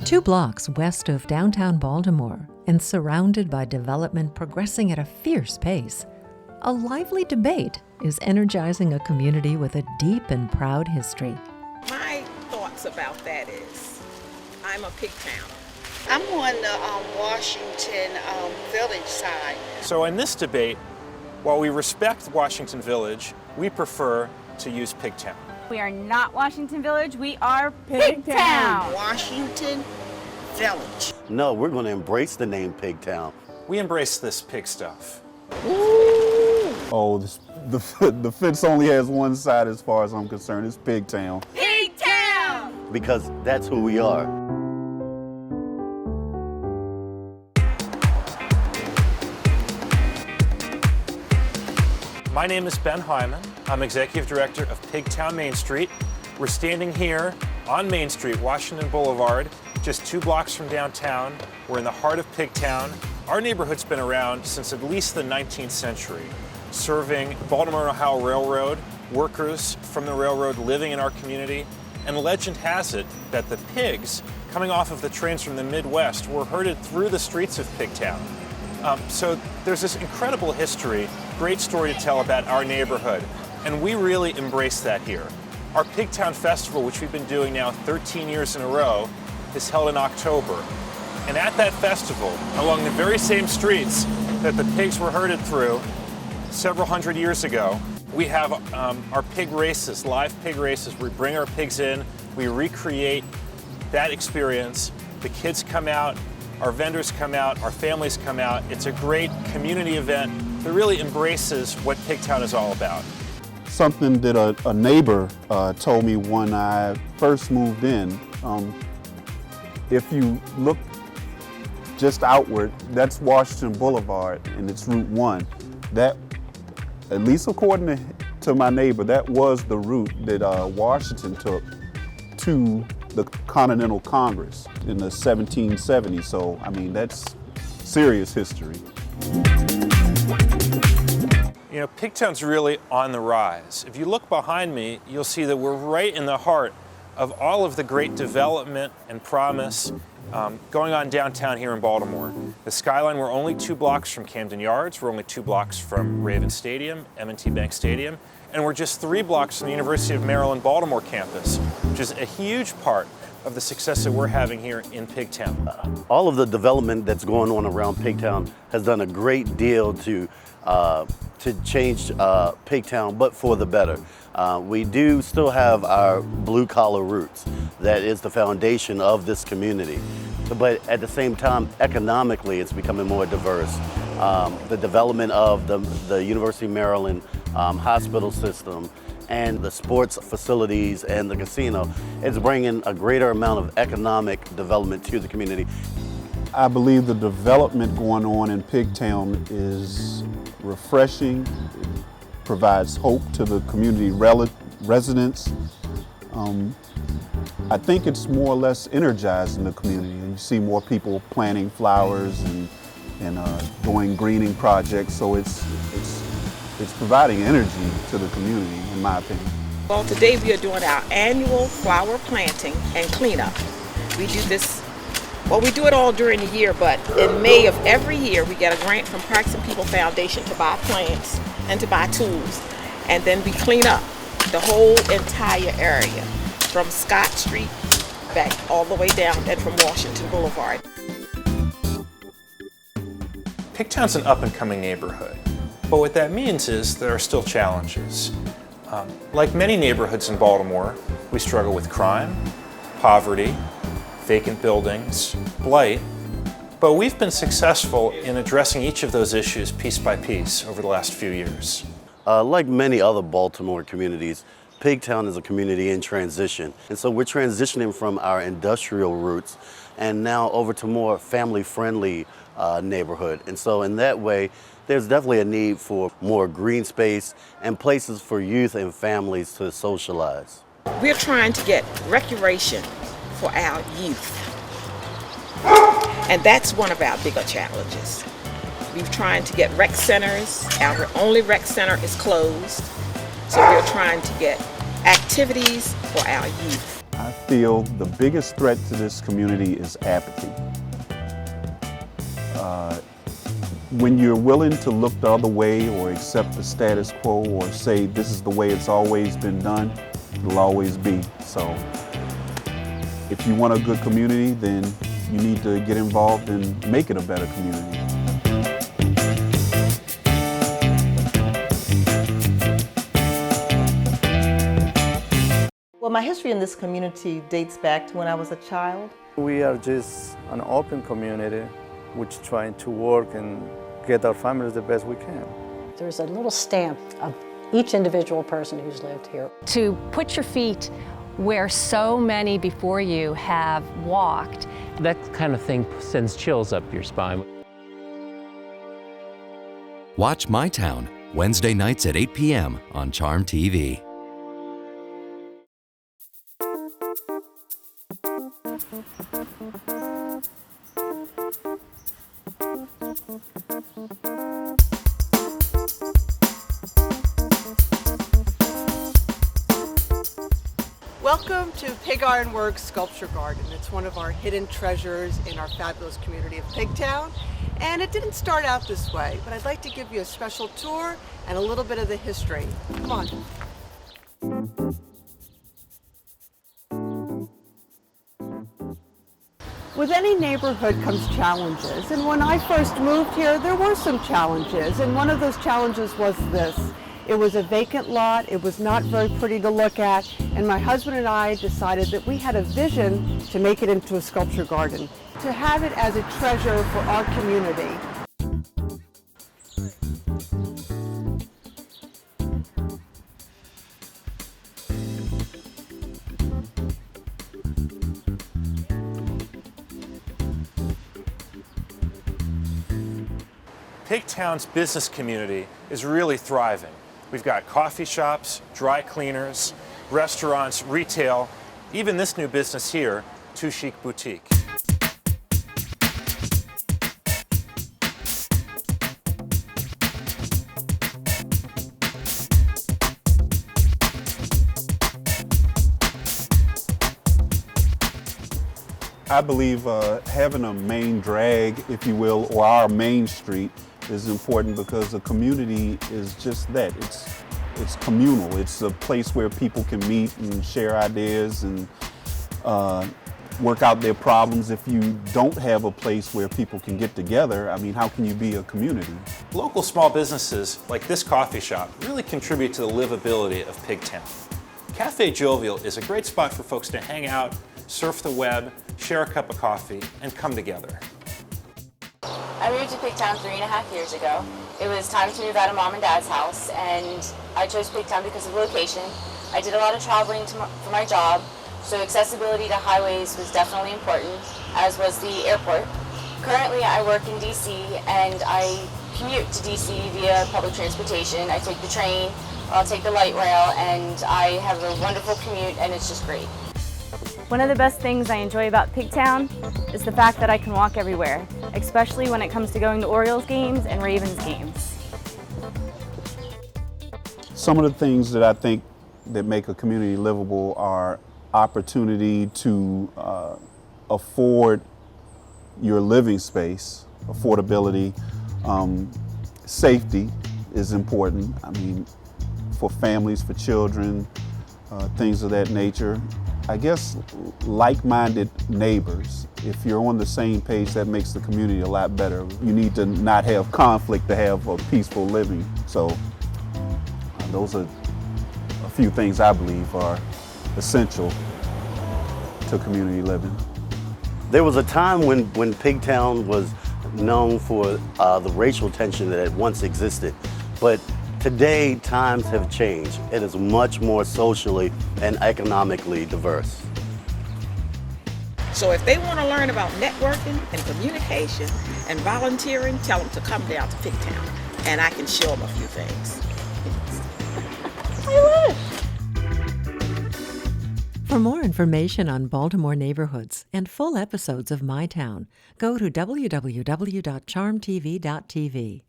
2 blocks west of downtown Baltimore and surrounded by development progressing at a fierce pace, a lively debate is energizing a community with a deep and proud history. My thoughts about that is, I'm a Pigtown. I'm on the Washington Village side. So in this debate, while we respect Washington Village, we prefer to use Pigtown. We are not Washington Village, we are Pigtown. Washington Village. No, we're going to embrace the name Pigtown. We embrace this pig stuff. Ooh. Oh, the fence only has one side as far as I'm concerned. It's Pigtown. Pigtown! Because that's who we are. My name is Ben Hyman. I'm Executive Director of Pigtown Main Street. We're standing here on Main Street, Washington Boulevard, just 2 blocks from downtown. We're in the heart of Pigtown. Our neighborhood's been around since at least the 19th century, serving Baltimore and Ohio Railroad, workers from the railroad living in our community, and legend has it that the pigs coming off of the trains from the Midwest were herded through the streets of Pigtown. So there's this incredible history, great story to tell about our neighborhood, and we really embrace that here. Our Pigtown Festival, which we've been doing now 13 years in a row, is held in October. And at that festival, along the very same streets that the pigs were herded through several hundred years ago, we have our pig races, live pig races. We bring our pigs in, we recreate that experience. The kids come out, our vendors come out, our families come out. It's a great community event that really embraces what Pigtown is all about. Something that a neighbor told me when I first moved in. If you look just outward, that's Washington Boulevard and it's Route 1. That, at least according to my neighbor, that was the route that Washington took to the Continental Congress in the 1770s. So, I mean, that's serious history. You know, Pigtown's really on the rise. If you look behind me, you'll see that we're right in the heart of all of the great development and promise going on downtown here in Baltimore. The skyline, we're only 2 blocks from Camden Yards, we're only 2 blocks from Raven Stadium, M&T Bank Stadium, and we're just 3 blocks from the University of Maryland Baltimore campus, which is a huge part of the success that we're having here in Pigtown. All of the development that's going on around Pigtown has done a great deal to change Pigtown, but for the better. We do still have our blue-collar roots. That is the foundation of this community. But at the same time, economically, it's becoming more diverse. The development of the University of Maryland hospital system and the sports facilities and the casino is bringing a greater amount of economic development to the community. I believe the development going on in Pigtown is refreshing. It provides hope to the community residents. I think it's more or less energizing the community. You see more people planting flowers and doing greening projects. So it's providing energy to the community, in my opinion. Well, today we are doing our annual flower planting and cleanup. We do this, well, we do it all during the year, but in May of every year we get a grant from Parks and People Foundation to buy plants and to buy tools. And then we clean up the whole entire area from Scott Street back all the way down and from Washington Boulevard. Pigtown's an up-and-coming neighborhood, but what that means is there are still challenges. Like many neighborhoods in Baltimore, we struggle with crime, poverty, vacant buildings, blight, but we've been successful in addressing each of those issues piece by piece over the last few years. Like many other Baltimore communities, Pigtown is a community in transition. And so we're transitioning from our industrial roots and now over to more family-friendly neighborhood. And so in that way, there's definitely a need for more green space and places for youth and families to socialize. We're trying to get recreation for our youth. And that's one of our bigger challenges. We're trying to get rec centers. Our only rec center is closed. So we're trying to get activities for our youth. I feel the biggest threat to this community is apathy. When you're willing to look the other way or accept the status quo or say this is the way it's always been done, it'll always be. So if you want a good community, then you need to get involved and make it a better community. Well, my history in this community dates back to when I was a child. We are just an open community which trying to work and get our families the best we can. There's a little stamp of each individual person who's lived here. To put your feet where so many before you have walked. That kind of thing sends chills up your spine. Watch My Town, Wednesday nights at 8 p.m. on CharmTV. Welcome to Pig Ironworks Sculpture Garden. It's one of our hidden treasures in our fabulous community of Pigtown. And it didn't start out this way, but I'd like to give you a special tour and a little bit of the history. Come on. With any neighborhood comes challenges, and when I first moved here, there were some challenges, and one of those challenges was this. It was a vacant lot, it was not very pretty to look at, and my husband and I decided that we had a vision to make it into a sculpture garden, to have it as a treasure for our community. Pigtown's business community is really thriving. We've got coffee shops, dry cleaners, restaurants, retail, even this new business here, Too Chic Boutique. I believe having a main drag, if you will, or our main street is important because the community is just that. It's communal. It's a place where people can meet and share ideas and work out their problems. If you don't have a place where people can get together, I mean, how can you be a community? Local small businesses like this coffee shop really contribute to the livability of Pigtown. Cafe Jovial is a great spot for folks to hang out, surf the web, share a cup of coffee, and come together. I moved to Pigtown 3.5 years ago. It was time to move out of Mom and Dad's house, and I chose Pigtown because of the location. I did a lot of traveling for my job, so accessibility to highways was definitely important, as was the airport. Currently, I work in DC, and I commute to DC via public transportation. I take the train, I'll take the light rail, and I have a wonderful commute, and it's just great. One of the best things I enjoy about Pigtown is the fact that I can walk everywhere, especially when it comes to going to Orioles games and Ravens games. Some of the things that I think that make a community livable are opportunity to afford your living space, affordability, safety is important. I mean, for families, for children, things of that nature. I guess like-minded neighbors. If you're on the same page, that makes the community a lot better. You need to not have conflict to have a peaceful living. So those are a few things I believe are essential to community living. There was a time when Pigtown was known for the racial tension that had once existed, but today, times have changed. It is much more socially and economically diverse. So if they want to learn about networking and communication and volunteering, tell them to come down to Pigtown, and I can show them a few things. For more information on Baltimore neighborhoods and full episodes of My Town, go to www.charmtv.tv.